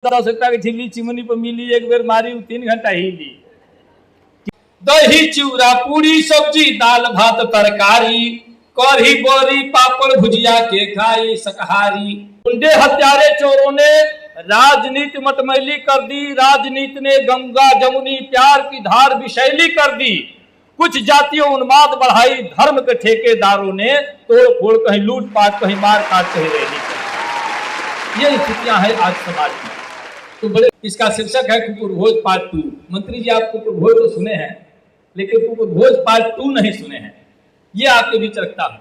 आवश्यकता की झिल्ली चिमनी पर मिली, एक बेर मारी 3 घंटा हिली। दही चूड़ा पूरी सब्जी दाल भात तरकारी, कढ़ी बड़ी पापड़ भुजिया के खाई शाकाहारी। गुंडे हत्यारे चोरों ने राजनीति मतमैली कर दी, राजनीति ने गंगा जमुनी प्यार की धार विषैली कर दी। कुछ जातियों उन्माद बढ़ाई, धर्म के ठेकेदारों ने तोड़ फोड़, कहीं लूटपाट कहीं मार काट कहीं रैली। ये स्थितियां हैं आज समाज में। तो बड़े इसका शीर्षक है कुकुर भोज पार्ट 2। मंत्री जी आप कुकुर भोज तो सुने हैं, लेकिन कुकुर भोज पार्ट 2 नहीं सुने हैं। ये आपके बीच रखता है।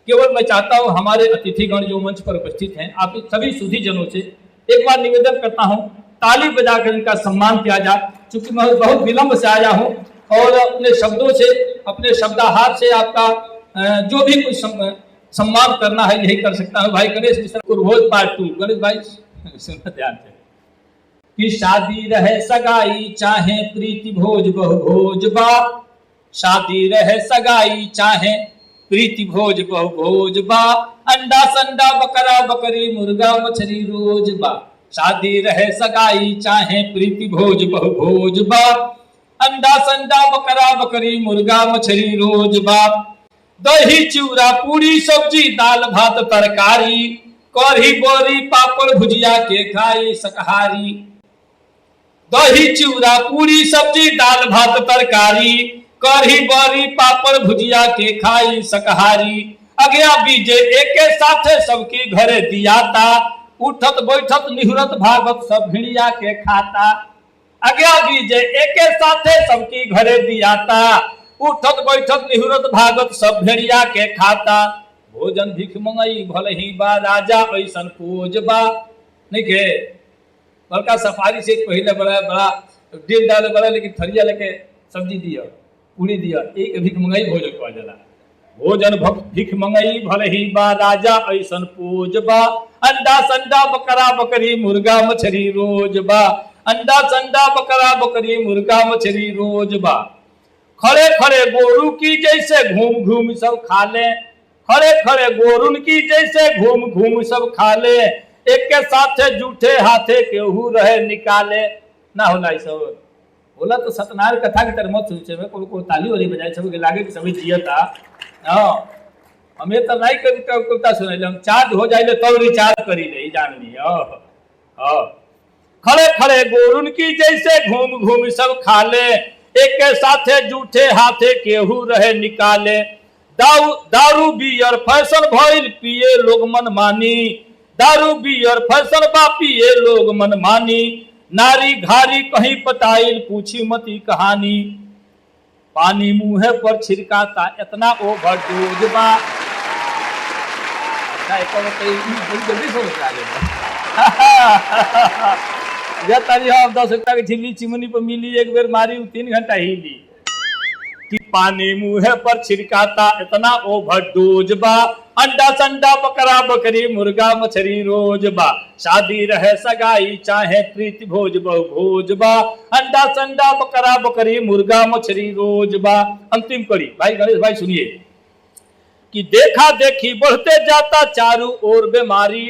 केवल मैं चाहता हूं हमारे अतिथिगण जो मंच पर उपस्थित हैं, आप सभी सुधी जनों से एक बार निवेदन करता हूं, ताली बजाकर इनका सम्मान किया जाए। चूंकि मैं बहुत विलंब से आया हूं और अपने शब्दों से, अपने शब्दाहार से आपका जो भी कुछ सम्मान करना है यही कर सकता हूं। भाई गणेश मिश्रा कुकुर भोज पार्ट 2। गणेश भाई सुनना ध्यान से कि शादी रहे सगाई चाहे प्रीति भोज बहु भोज बा, शादी रहे सगाई चाहे प्रीति भोज बहु भोज बा, अंडा संडा बकरा बकरी मुर्गा मछली रोज बा। शादी रहे सगाई चाहे प्रीति भोज बहु भोज बा, अंडा संडा बकरा बकरी मुर्गा मछली रोज बा। दही चूड़ा पूरी सब्जी दाल भात तरकारी, कढ़ी बड़ी पापड़ भुजिया के खाई शाकाहारी। दही चूड़ा पूरी सब्जी दाल भात तरकारी, कढ़ी बड़ी पापड़ भुजिया के खाई शाकाहारी। अगया बीजे एके साथे सबकी घरे दियाता, उठत बैठत निहुरत भागत सब भिड़िया के खाता। अगया बीजे एके साथे सबकी घरे दियाता, उठत बैठत निहुरत भागत सब भेड़िया के खाता। भोजन भिख मंगई भले ही बा राजा ऐसन पोज बा। नहीं के बड़का सफारी से पहले बड़ा दिल डाले बड़ा, लेकिन थरिया लेके सब्जी दिया पूरी दिया, एक भिख मंगई भोजन कहा जाला। भोजन भिख मंगई भले ही बा राजा ऐसन पोज बा, अंडा संडा बकरा बकरी मुर्गा मछली रोज बा, अंडा संडा बकरा बकरी मुर्गा मछली रोज बा। खड़े खड़े गोरू की जैसे घूम घूम सब खा ले, खड़े खड़े गोरुन की जैसे घूम घूम सब खा ले, एक के साथे जूठे हाथे केहू रहे निकाले। ना होला ऐसा बोला तो सत्यनारायण कथा की तरह मत सोचे में को ताली वाली बजाए सब के लागे कि सभी जिया था। हमें तो नहीं कविता सुने हम चार्ज हो जाए तो रिचार्ज करी ले जान लिया। खड़े खड़े गोरुन की जैसे घूम घूम सब खा ले, एक के साथे जूठे हाथे केहू रहे निकाले। दारू बियर फैशन भइल पिए लोग मन मानी, दारू बियर फैशन बा पिए लोग मन मानी। नारी घारी कहीं पटाइल पूछी मती कहानी, पानी मुंह पर छिड़काता इतना ओवरडोज बा। जल्दी समझ आ गया तारी हम 10 रुपया की झिल्ली चिमनी पर मिली, एक बेर मारी 3 घंटा हिली। कि पानी मुंह पर छिड़काता इतना ओवरडोज बा, अंडा संडा बकरा बकरी मुर्गा मछली रोज बा। शादी रहे सगाई चाहे प्रीति भोज बहु भोज बा, अंडा संडा बकरा बकरी मुर्गा मछली रोज बा। अंतिम कड़ी भाई गणेश भाई सुनिए कि देखा देखी बढ़ते जाता चारों ओर बीमारी।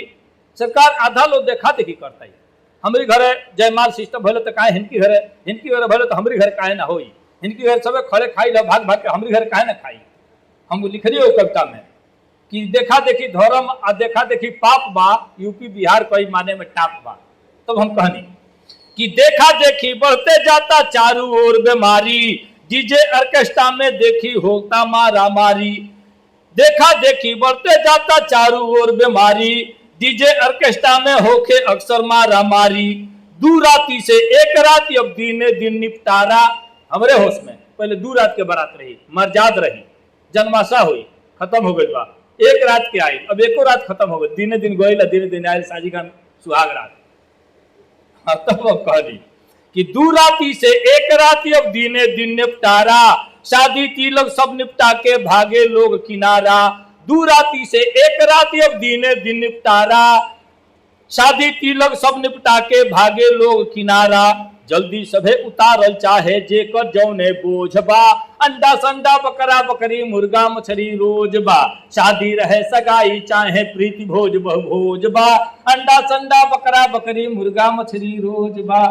सरकार आधा लोग देखा देखी करता है। हमारे घर जयमाल सिस्टम भले तो काहे हिनकी घर भले तो हमारे घर काहे ना होई, इनकी घर सब खड़े खाई ला भाग भाग के हमारे घर काहे ना खाई। हम लिख रही हो कविता में कि देखा देखी धर्म और देखा देखी पाप बा, यूपी बिहार कई माने में टाप बा। तब हम कहनी कि देखा देखी बढ़ते जाता चारों ओर बीमारी, डीजे ऑर्केस्ट्रा में देखी होता मारा मारी। देखा देखी बढ़ते जाता चारों ओर बीमारी, डीजे ऑर्केस्ट्रा में होके अक्सर मारा मारी। 2 राती से 1 रात अब दिने दिन निपटारा। हमरे होश में पहले 2 रात के बारात रही, मर्जाद रही, जन्माशा हुई, खत्म हो गई बा। 1 रात के आई, अब 1 रात खत्म हो गई, दिने दिन गोइला दिने दिन आयल साजी का सुहाग रात। तब अब कह दी कि 2 राती से 1 रात अब दिने दिन निपटारा, शादी तिलक सब निपटा के भागे लोग किनारा। 2 राती से 1 रात अब दिने दिन निपटारा, शादी तिलक सब निपटा के भागे लोग किनारा। जल्दी सभे उतारल चाहे जेकर जौने बोझ बा, अंडा संडा बकरा बकरी मुर्गा मछली रोज बा, शादी रहे सगाई चाहे प्रीति भोज भोज बा, अंडा संडा बकरा बकरी मुर्गा मछली रोज बा।